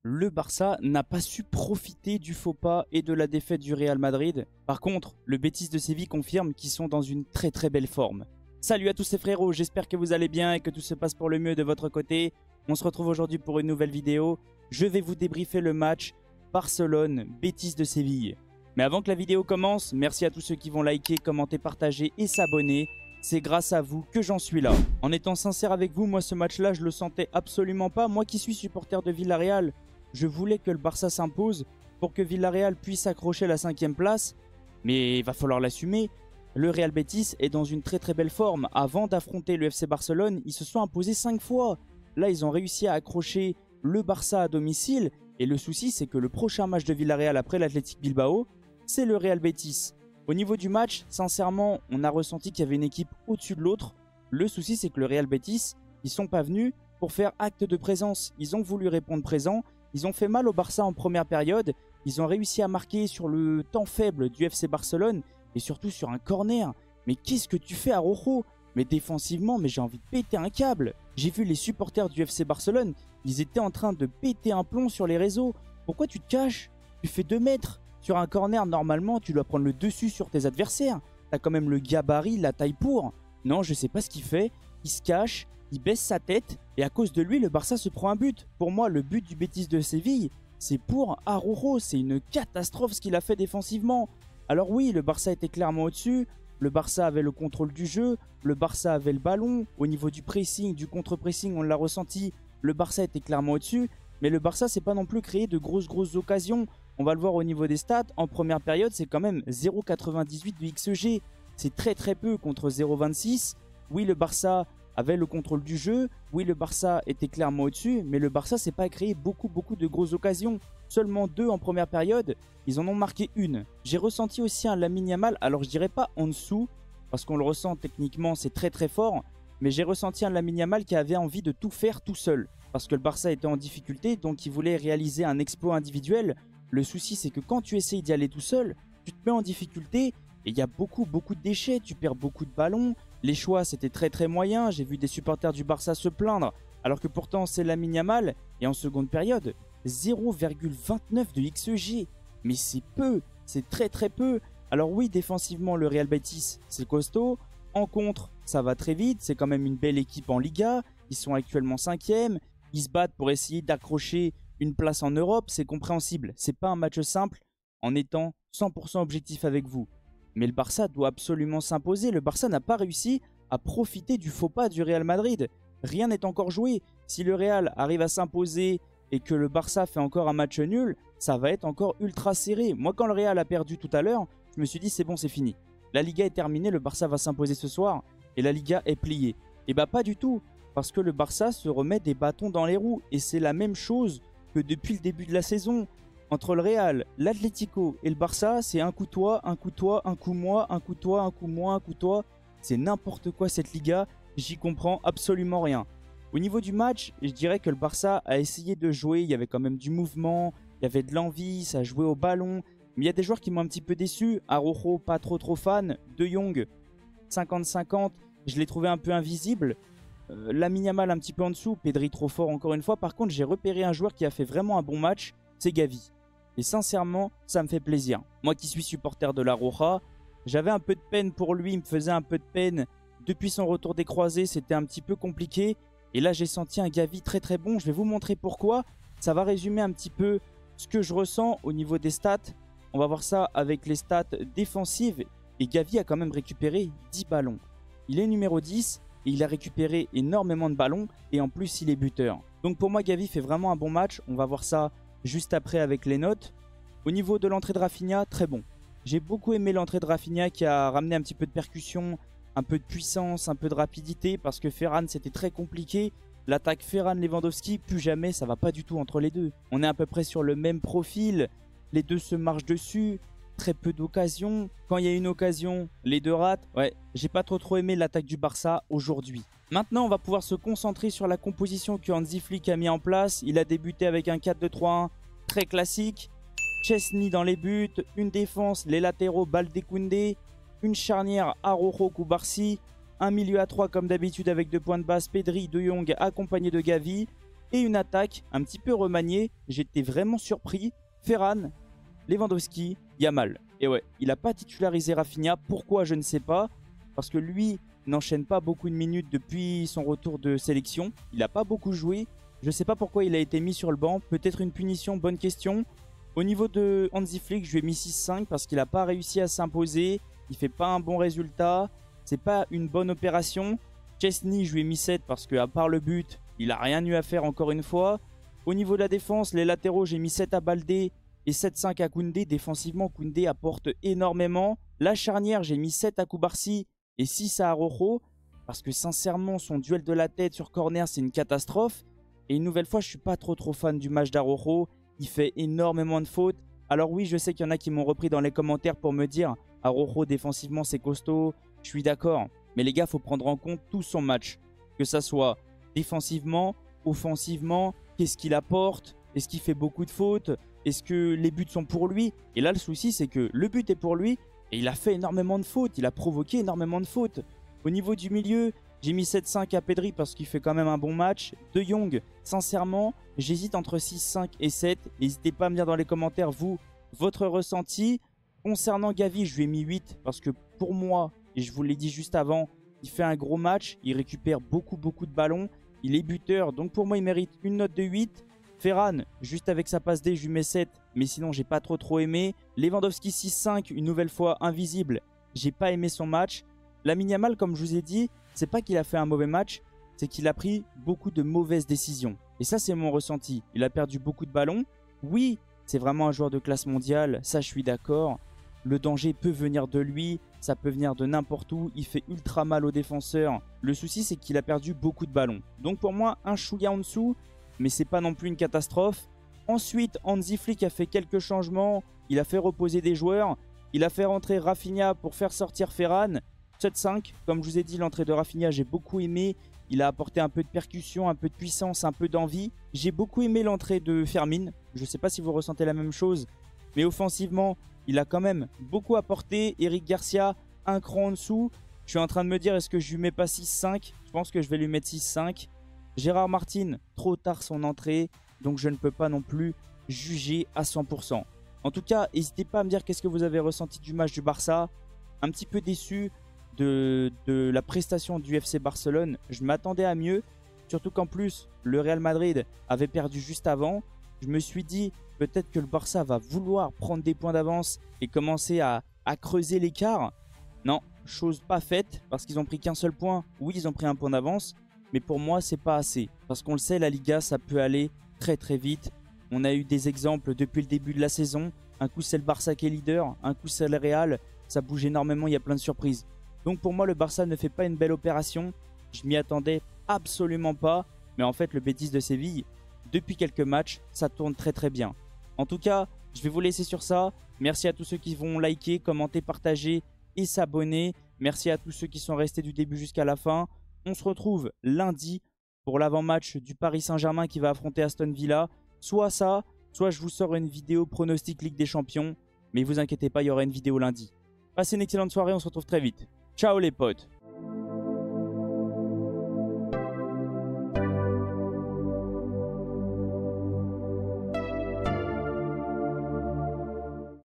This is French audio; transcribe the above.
le Barça n'a pas su profiter du faux pas et de la défaite du Real Madrid. Par contre, le Betis de Séville confirme qu'ils sont dans une très belle forme. Salut à tous ces frérots, j'espère que vous allez bien et que tout se passe pour le mieux de votre côté. On se retrouve aujourd'hui pour une nouvelle vidéo. Je vais vous débriefer le match Barcelone-Betis de Séville. Mais avant que la vidéo commence, merci à tous ceux qui vont liker, commenter, partager et s'abonner. C'est grâce à vous que j'en suis là. En étant sincère avec vous, moi ce match-là, je le sentais absolument pas. Moi qui suis supporter de Villarreal, je voulais que le Barça s'impose pour que Villarreal puisse accrocher la 5e place. Mais il va falloir l'assumer. Le Real Betis est dans une très belle forme. Avant d'affronter le FC Barcelone, ils se sont imposés 5 fois. Là, ils ont réussi à accrocher le Barça à domicile. Et le souci, c'est que le prochain match de Villarreal après l'Athletic Bilbao, c'est le Real Betis. Au niveau du match, sincèrement, on a ressenti qu'il y avait une équipe au-dessus de l'autre. Le souci, c'est que le Real Betis, ils sont pas venus pour faire acte de présence. Ils ont voulu répondre présent. Ils ont fait mal au Barça en première période. Ils ont réussi à marquer sur le temps faible du FC Barcelone et surtout sur un corner. Mais qu'est-ce que tu fais, Araujo? Mais défensivement, mais j'ai envie de péter un câble. J'ai vu les supporters du FC Barcelone, ils étaient en train de péter un plomb sur les réseaux. Pourquoi tu te caches? Tu fais 2 mètres. Sur un corner, normalement, tu dois prendre le dessus sur tes adversaires. T'as quand même le gabarit, la taille pour. Non, je sais pas ce qu'il fait. Il se cache, il baisse sa tête. Et à cause de lui, le Barça se prend un but. Pour moi, le but du Betis de Séville, c'est pour Araujo. C'est une catastrophe ce qu'il a fait défensivement. Alors oui, le Barça était clairement au-dessus. Le Barça avait le contrôle du jeu. Le Barça avait le ballon. Au niveau du pressing, du contre-pressing, on l'a ressenti. Le Barça était clairement au-dessus. Mais le Barça, c'est pas non plus créé de grosses occasions. On va le voir au niveau des stats. En première période, c'est quand même 0,98 de XG. C'est très peu contre 0,26. Oui, le Barça avait le contrôle du jeu. Oui, le Barça était clairement au-dessus. Mais le Barça s'est pas créé beaucoup de grosses occasions. Seulement 2 en première période. Ils en ont marqué une. J'ai ressenti aussi un Lamine Yamal. Alors, je dirais pas en dessous. Parce qu'on le ressent techniquement, c'est très fort. Mais j'ai ressenti un Lamine Yamal qui avait envie de tout faire tout seul. Parce que le Barça était en difficulté. Donc, il voulait réaliser un exploit individuel. Le souci, c'est que quand tu essayes d'y aller tout seul, tu te mets en difficulté et il y a beaucoup de déchets. Tu perds beaucoup de ballons. Les choix, c'était très moyen. J'ai vu des supporters du Barça se plaindre. Alors que pourtant, c'est Lamine Yamal. Et en seconde période, 0,29 de XG. Mais c'est peu. C'est très peu. Alors oui, défensivement, le Real Betis, c'est costaud. En contre, ça va très vite. C'est quand même une belle équipe en Liga. Ils sont actuellement 5e. Ils se battent pour essayer d'accrocher une place en Europe, c'est compréhensible. C'est pas un match simple en étant 100% objectif avec vous. Mais le Barça doit absolument s'imposer. Le Barça n'a pas réussi à profiter du faux pas du Real Madrid. Rien n'est encore joué. Si le Real arrive à s'imposer et que le Barça fait encore un match nul, ça va être encore ultra serré. Moi, quand le Real a perdu tout à l'heure, je me suis dit c'est bon, c'est fini. La Liga est terminée, le Barça va s'imposer ce soir et la Liga est pliée. Et bah pas du tout, parce que le Barça se remet des bâtons dans les roues et c'est la même chose que depuis le début de la saison. Entre le Real, l'Atlético et le Barça, c'est un coup toi, un coup toi, un coup moi, un coup toi, un coup moi, un coup toi. C'est n'importe quoi cette Liga, j'y comprends absolument rien. Au niveau du match, je dirais que le Barça a essayé de jouer, il y avait quand même du mouvement, il y avait de l'envie, ça jouait au ballon. Mais il y a des joueurs qui m'ont un petit peu déçu. Araujo, pas trop fan. De Jong, 50-50, je l'ai trouvé un peu invisible. Lamine Yamal un petit peu en dessous, Pedri trop fort encore une fois. Par contre, j'ai repéré un joueur qui a fait vraiment un bon match, c'est Gavi. Et sincèrement, ça me fait plaisir. Moi qui suis supporter de la Roja, j'avais un peu de peine pour lui, il me faisait un peu de peine. Depuis son retour des croisés, c'était un petit peu compliqué. Et là, j'ai senti un Gavi très bon. Je vais vous montrer pourquoi. Ça va résumer un petit peu ce que je ressens au niveau des stats. On va voir ça avec les stats défensives. Et Gavi a quand même récupéré 10 ballons. Il est numéro 10. Et il a récupéré énormément de ballons et en plus il est buteur. Donc pour moi Gavi fait vraiment un bon match. On va voir ça juste après avec les notes. Au niveau de l'entrée de Rafinha, très bon. J'ai beaucoup aimé l'entrée de Rafinha qui a ramené un petit peu de percussion, un peu de puissance, un peu de rapidité parce que Ferran c'était très compliqué. L'attaque Ferran-Lewandowski, plus jamais ça va pas du tout entre les deux. On est à peu près sur le même profil. Les deux se marchent dessus. Très peu d'occasions. Quand il y a une occasion, les deux ratent. Ouais, j'ai pas trop aimé l'attaque du Barça aujourd'hui. Maintenant, on va pouvoir se concentrer sur la composition que Hansi Flick a mis en place. Il a débuté avec un 4-2-3-1 très classique. Chesney dans les buts, une défense, les latéraux Balde-Koundé, une charnière Araujo-Cubarsí, un milieu à 3 comme d'habitude avec 2 points de base, Pedri, De Jong accompagné de Gavi. et une attaque un petit peu remaniée. J'étais vraiment surpris. Ferran, Lewandowski, Yamal. Et ouais, il n'a pas titularisé Rafinha. Pourquoi, je ne sais pas. Parce que lui n'enchaîne pas beaucoup de minutes depuis son retour de sélection. Il n'a pas beaucoup joué. Je ne sais pas pourquoi il a été mis sur le banc. Peut-être une punition, bonne question. Au niveau de Hansi Flick, je lui ai mis 6-5 parce qu'il n'a pas réussi à s'imposer. Il fait pas un bon résultat. C'est pas une bonne opération. Chesney, je lui ai mis 7 parce qu'à part le but, il n'a rien eu à faire encore une fois. Au niveau de la défense, les latéraux, j'ai mis 7 à Baldé et 7-5 à Koundé. Défensivement, Koundé apporte énormément. La charnière, j'ai mis 7 à Koubarsi et 6 à Araujo. Parce que sincèrement, son duel de la tête sur corner, c'est une catastrophe. Et une nouvelle fois, je ne suis pas trop fan du match d'Araujo. Il fait énormément de fautes. Alors oui, je sais qu'il y en a qui m'ont repris dans les commentaires pour me dire Araujo défensivement c'est costaud. Je suis d'accord. Mais les gars, il faut prendre en compte tout son match. Que ça soit défensivement, offensivement, qu'est-ce qu'il apporte, est-ce qu'il fait beaucoup de fautes, est-ce que les buts sont pour lui. Et là, le souci, c'est que le but est pour lui et il a fait énormément de fautes. Il a provoqué énormément de fautes. Au niveau du milieu, j'ai mis 7-5 à Pedri parce qu'il fait quand même un bon match. De Jong, sincèrement, j'hésite entre 6-5 et 7. N'hésitez pas à me dire dans les commentaires, vous, votre ressenti. Concernant Gavi, je lui ai mis 8 parce que pour moi, et je vous l'ai dit juste avant, il fait un gros match. Il récupère beaucoup de ballons. Il est buteur, donc pour moi, il mérite une note de 8. Ferran, juste avec sa passe D, je lui mets 7. Mais sinon, j'ai pas trop aimé. Lewandowski 6-5, une nouvelle fois invisible. J'ai pas aimé son match. Lamine Yamal, comme je vous ai dit, c'est pas qu'il a fait un mauvais match, c'est qu'il a pris beaucoup de mauvaises décisions. Et ça, c'est mon ressenti. Il a perdu beaucoup de ballons. Oui, c'est vraiment un joueur de classe mondiale, ça je suis d'accord. Le danger peut venir de lui, ça peut venir de n'importe où. Il fait ultra mal aux défenseurs. Le souci, c'est qu'il a perdu beaucoup de ballons. Donc pour moi, un chouïa en dessous, mais c'est pas non plus une catastrophe. Ensuite, Hansi Flick a fait quelques changements. Il a fait reposer des joueurs. Il a fait rentrer Rafinha pour faire sortir Ferran. 7-5, comme je vous ai dit, l'entrée de Rafinha, j'ai beaucoup aimé. Il a apporté un peu de percussion, un peu de puissance, un peu d'envie. J'ai beaucoup aimé l'entrée de Fermin. Je ne sais pas si vous ressentez la même chose. Mais offensivement, il a quand même beaucoup apporté. Eric Garcia, un cran en dessous. Je suis en train de me dire, est-ce que je lui mets pas 6-5? Je pense que je vais lui mettre 6-5. Gérard Martin, trop tard son entrée. Donc je ne peux pas non plus juger à 100%. En tout cas, n'hésitez pas à me dire qu'est-ce que vous avez ressenti du match du Barça. Un petit peu déçu de la prestation du FC Barcelone. Je m'attendais à mieux. Surtout qu'en plus, le Real Madrid avait perdu juste avant. Je me suis dit, peut-être que le Barça va vouloir prendre des points d'avance et commencer à creuser l'écart. Non, chose pas faite, parce qu'ils ont pris qu'un seul point. Oui, ils ont pris un point d'avance, mais pour moi, c'est pas assez. Parce qu'on le sait, la Liga, ça peut aller très vite. On a eu des exemples depuis le début de la saison. Un coup, c'est le Barça qui est leader. Un coup, c'est le Real. Ça bouge énormément, il y a plein de surprises. Donc pour moi, le Barça ne fait pas une belle opération. Je m'y attendais absolument pas. Mais en fait, le Betis de Séville, depuis quelques matchs, ça tourne très bien. En tout cas, je vais vous laisser sur ça. Merci à tous ceux qui vont liker, commenter, partager et s'abonner. Merci à tous ceux qui sont restés du début jusqu'à la fin. On se retrouve lundi pour l'avant-match du Paris Saint-Germain qui va affronter Aston Villa. Soit ça, soit je vous sors une vidéo pronostic Ligue des Champions. Mais vous inquiétez pas, il y aura une vidéo lundi. Passez une excellente soirée, on se retrouve très vite. Ciao les potes!